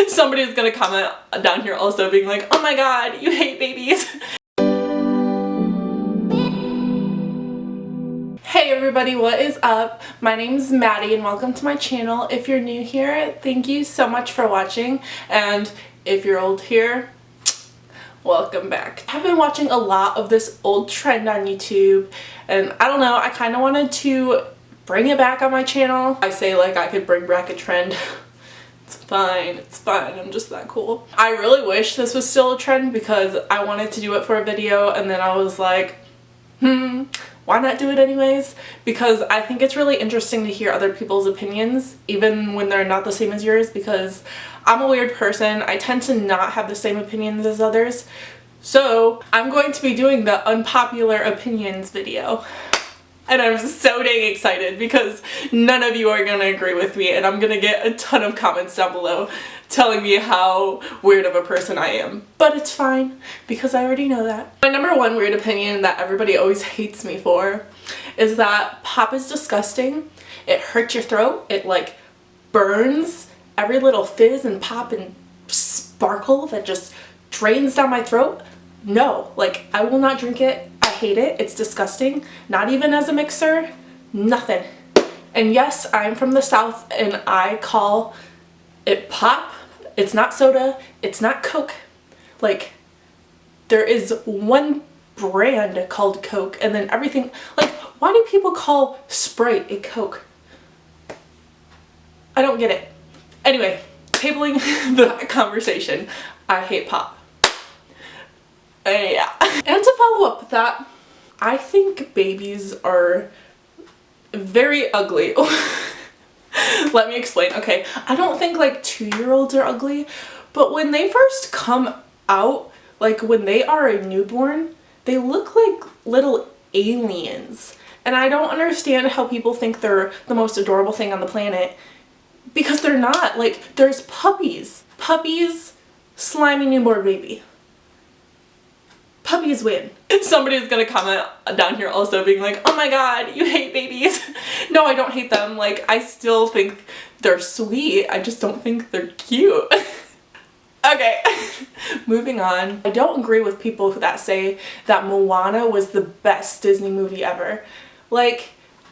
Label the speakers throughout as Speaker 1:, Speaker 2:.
Speaker 1: Somebody's gonna comment down here also being like, oh my god, you hate babies. Hey everybody, what is up? My name is Maddie and welcome to my channel. If you're new here, thank you so much for watching, and if you're old here, welcome back. I've been watching a lot of this old trend on YouTube, and I don't know, I kind of wanted to bring it back on my channel. I say like I could bring back a trend. It's fine, I'm just that cool. I really wish this was still a trend because I wanted to do it for a video, and then I was like, why not do it anyways? Because I think it's really interesting to hear other people's opinions, even when they're not the same as yours, because I'm a weird person. I tend to not have the same opinions as others. So I'm going to be doing the unpopular opinions video. And I'm so dang excited because none of you are gonna agree with me, and I'm gonna get a ton of comments down below telling me how weird of a person I am. But it's fine because I already know that. My number one weird opinion that everybody always hates me for is that pop is disgusting. It hurts your throat. It like burns every little fizz and pop and sparkle that just drains down my throat. No, like I will not drink it. I hate it. It's disgusting. Not even as a mixer. Nothing. And yes, I'm from the South and I call it pop. It's not soda. It's not Coke. Like, there is one brand called Coke, and then everything, like, why do people call Sprite a Coke? I don't get it. Anyway, tabling that conversation, I hate pop. Yeah. And to follow up with that, I think babies are very ugly. Let me explain. Okay, I don't think like 2-year-olds are ugly, but when they first come out, like when they are a newborn, they look like little aliens. And I don't understand how people think they're the most adorable thing on the planet, because they're not. Like, there's puppies. Puppies, slimy newborn baby. Puppies win. Somebody's gonna comment down here also being like, oh my god, you hate babies. No, I don't hate them. Like, I still think they're sweet. I just don't think they're cute. Okay, moving on. I don't agree with people that say that Moana was the best Disney movie ever. Like,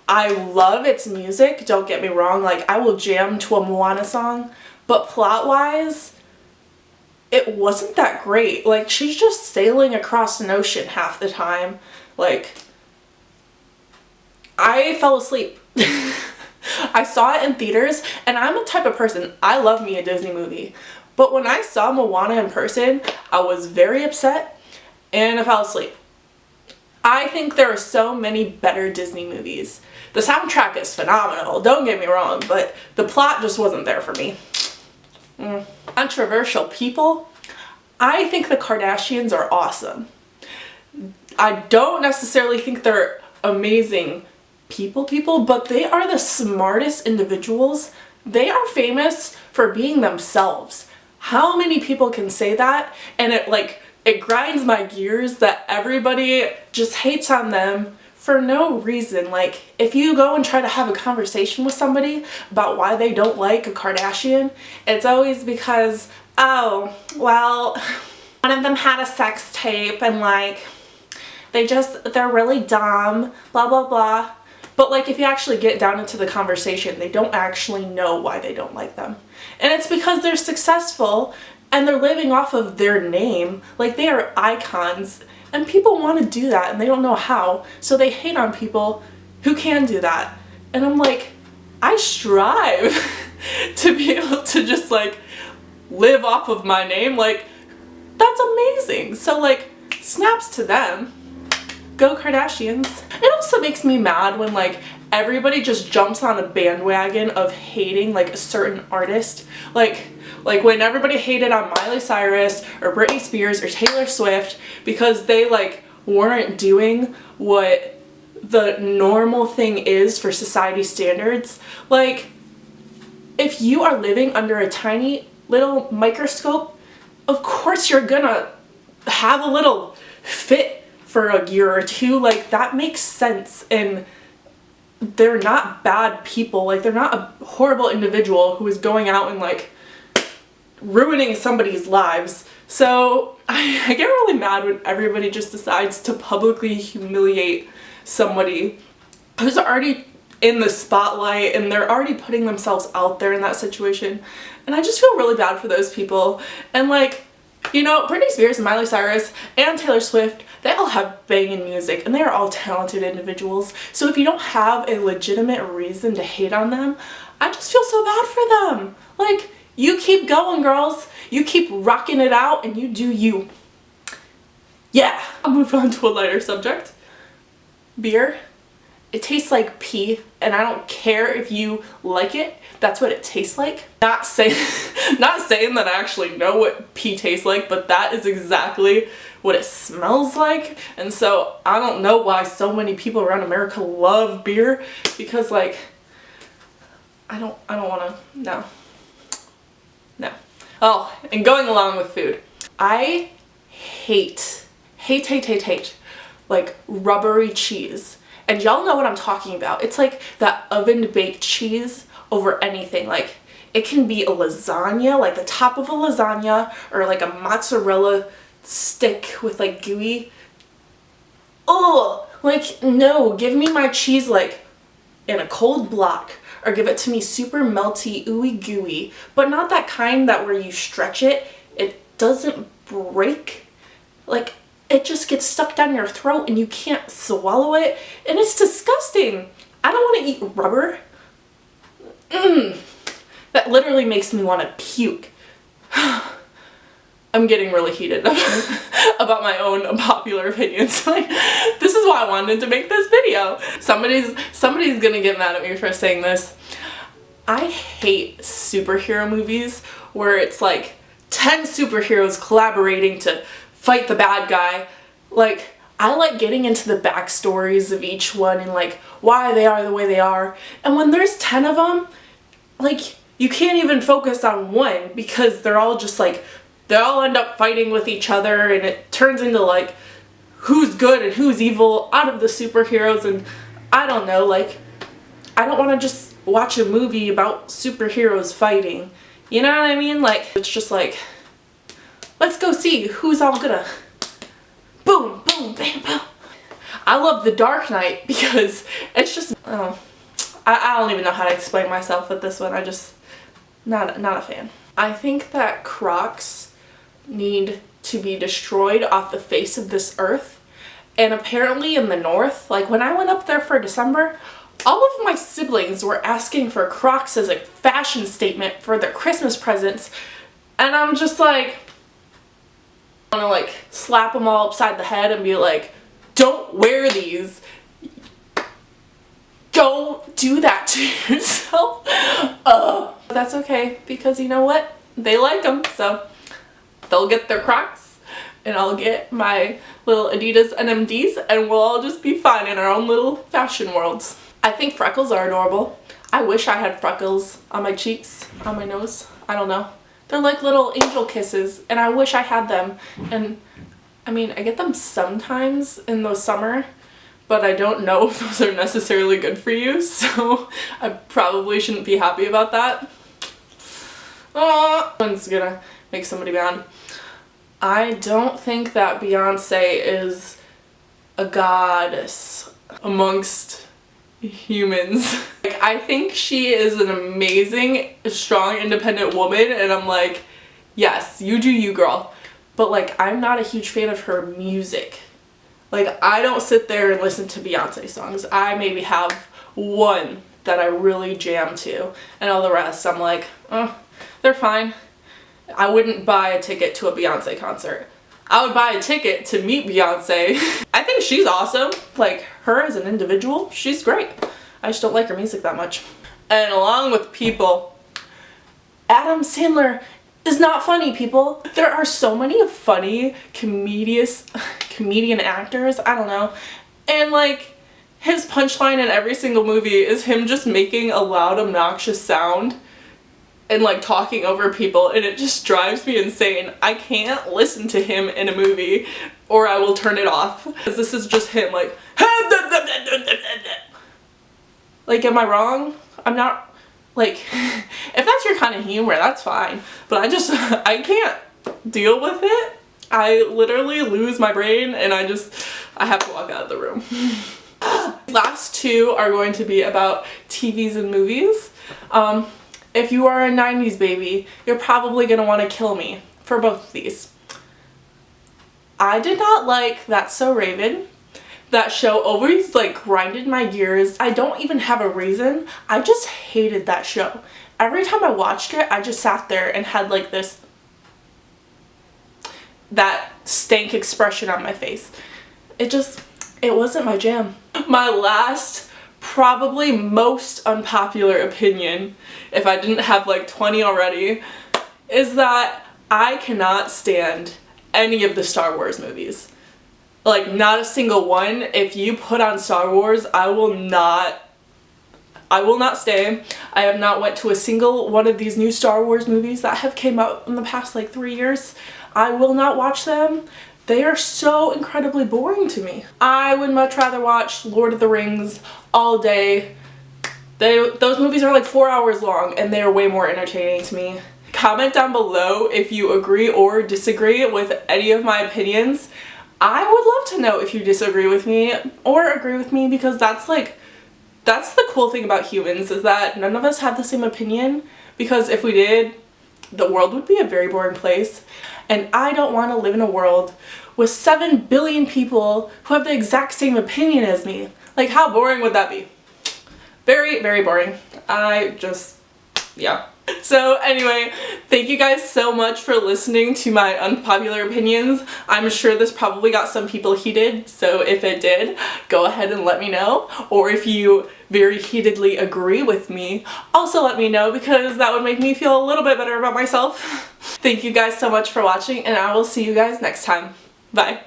Speaker 1: I love its music, don't get me wrong. Like, I will jam to a Moana song, but plot-wise, it wasn't that great. Like, she's just sailing across an ocean half the time. Like, I fell asleep. I saw it in theaters, and I'm a type of person, I love me a Disney movie. But when I saw Moana in person, I was very upset, and I fell asleep. I think there are so many better Disney movies. The soundtrack is phenomenal, don't get me wrong, but the plot just wasn't there for me. Controversial people. I think the Kardashians are awesome. I don't necessarily think they're amazing people, but they are the smartest individuals. They are famous for being themselves. How many people can say that? And it grinds my gears that everybody just hates on them for no reason. Like, if you go and try to have a conversation with somebody about why they don't like a Kardashian, it's always because, oh, well, one of them had a sex tape and like, they're really dumb, blah, blah, blah. But like, if you actually get down into the conversation, they don't actually know why they don't like them. And it's because they're successful and they're living off of their name. Like, they are icons. And people want to do that and they don't know how, so they hate on people who can do that. And I'm like, I strive to be able to just like live off of my name. Like, that's amazing. So like, snaps to them. Go Kardashians. It also makes me mad when like everybody just jumps on a bandwagon of hating like a certain artist. Like when everybody hated on Miley Cyrus or Britney Spears or Taylor Swift because they like weren't doing what the normal thing is for society standards. Like, if you are living under a tiny little microscope, of course you're gonna have a little fit for a year or two. Like, that makes sense. And they're not bad people. Like, they're not a horrible individual who is going out and like ruining somebody's lives. So I get really mad when everybody just decides to publicly humiliate somebody who's already in the spotlight and they're already putting themselves out there in that situation. And I just feel really bad for those people. And like, you know, Britney Spears and Miley Cyrus and Taylor Swift, they all have banging music and they are all talented individuals. So if you don't have a legitimate reason to hate on them, I just feel so bad for them. Like, you keep going, girls. You keep rocking it out and you do you. Yeah. I'll move on to a lighter subject. Beer. It tastes like pee, and I don't care if you like it. That's what it tastes like. Not saying that I actually know what pee tastes like, but that is exactly what it smells like. And so I don't know why so many people around America love beer, because like I don't want to. No. Oh, and going along with food. I hate like rubbery cheese. And y'all know what I'm talking about. It's like that oven baked cheese over anything. Like, it can be a lasagna, like the top of a lasagna, or like a mozzarella stick with like gooey. Oh, like, no, give me my cheese like in a cold block, or give it to me super melty, ooey gooey, but not that kind that where you stretch it, it doesn't break. Like, it just gets stuck down your throat and you can't swallow it, and it's disgusting. I don't want to eat rubber. That literally makes me want to puke. I'm getting really heated about my own unpopular opinions. Like, this is why I wanted to make this video. Somebody's gonna get mad at me for saying this. I hate superhero movies where it's like 10 superheroes collaborating to fight the bad guy. Like, I like getting into the backstories of each one and like why they are the way they are. And when there's 10 of them, like, you can't even focus on one because they're all just like, they all end up fighting with each other, and it turns into like who's good and who's evil out of the superheroes. And I don't know, like, I don't want to just watch a movie about superheroes fighting. You know what I mean? Like, it's just like, let's go see who's all gonna boom, boom, bam, boom. I love The Dark Knight because it's just, I don't even know how to explain myself with this one. I just, not a fan. I think that Crocs need to be destroyed off the face of this earth. And apparently in the north, like when I went up there for December, all of my siblings were asking for Crocs as a fashion statement for their Christmas presents. And I'm just like, I want to like slap them all upside the head and be like, don't wear these. Don't do that to yourself. That's okay, because you know what? They like them, so they'll get their Crocs and I'll get my little Adidas NMDs, and we'll all just be fine in our own little fashion worlds. I think freckles are adorable. I wish I had freckles on my cheeks, on my nose. I don't know. They're like little angel kisses, and I wish I had them. And I mean, I get them sometimes in the summer, but I don't know if those are necessarily good for you, so I probably shouldn't be happy about that. One's gonna make somebody mad. I don't think that Beyoncé is a goddess amongst humans. Like, I think she is an amazing, strong, independent woman, and I'm like, yes, you do you, girl. But like, I'm not a huge fan of her music. Like, I don't sit there and listen to Beyoncé songs. I maybe have one that I really jam to, and all the rest I'm like, oh, they're fine. I wouldn't buy a ticket to a Beyoncé concert. I would buy a ticket to meet Beyoncé. I think she's awesome. Like, her as an individual, she's great. I just don't like her music that much. And along with people, Adam Sandler is not funny, people. There are so many funny comedian actors, I don't know. And like, his punchline in every single movie is him just making a loud, obnoxious sound and like talking over people, and it just drives me insane. I can't listen to him in a movie or I will turn it off, because this is just him like, like, am I wrong? I'm not Like, if that's your kind of humor, that's fine. But I can't deal with it. I literally lose my brain and I have to walk out of the room. Last two are going to be about TVs and movies. If you are a 90s baby, you're probably going to want to kill me for both of these. I did not like That's So Raven. That show always like grinded my gears. I don't even have a reason. I just hated that show. Every time I watched it, I just sat there and had like that stank expression on my face. It wasn't my jam. My last, probably most unpopular opinion, if I didn't have like 20 already, is that I cannot stand any of the Star Wars movies. Like, not a single one. If you put on Star Wars, I will not stay. I have not went to a single one of these new Star Wars movies that have came out in the past like 3 years. I will not watch them. They are so incredibly boring to me. I would much rather watch Lord of the Rings all day. Those movies are like 4 hours long and they are way more entertaining to me. Comment down below if you agree or disagree with any of my opinions. I would love to know if you disagree with me or agree with me, because that's the cool thing about humans, is that none of us have the same opinion, because if we did, the world would be a very boring place. And I don't want to live in a world with 7 billion people who have the exact same opinion as me. Like, how boring would that be? Very, very boring. Yeah. So anyway, thank you guys so much for listening to my unpopular opinions. I'm sure this probably got some people heated, so if it did, go ahead and let me know. Or if you very heatedly agree with me, also let me know, because that would make me feel a little bit better about myself. Thank you guys so much for watching, and I will see you guys next time. Bye.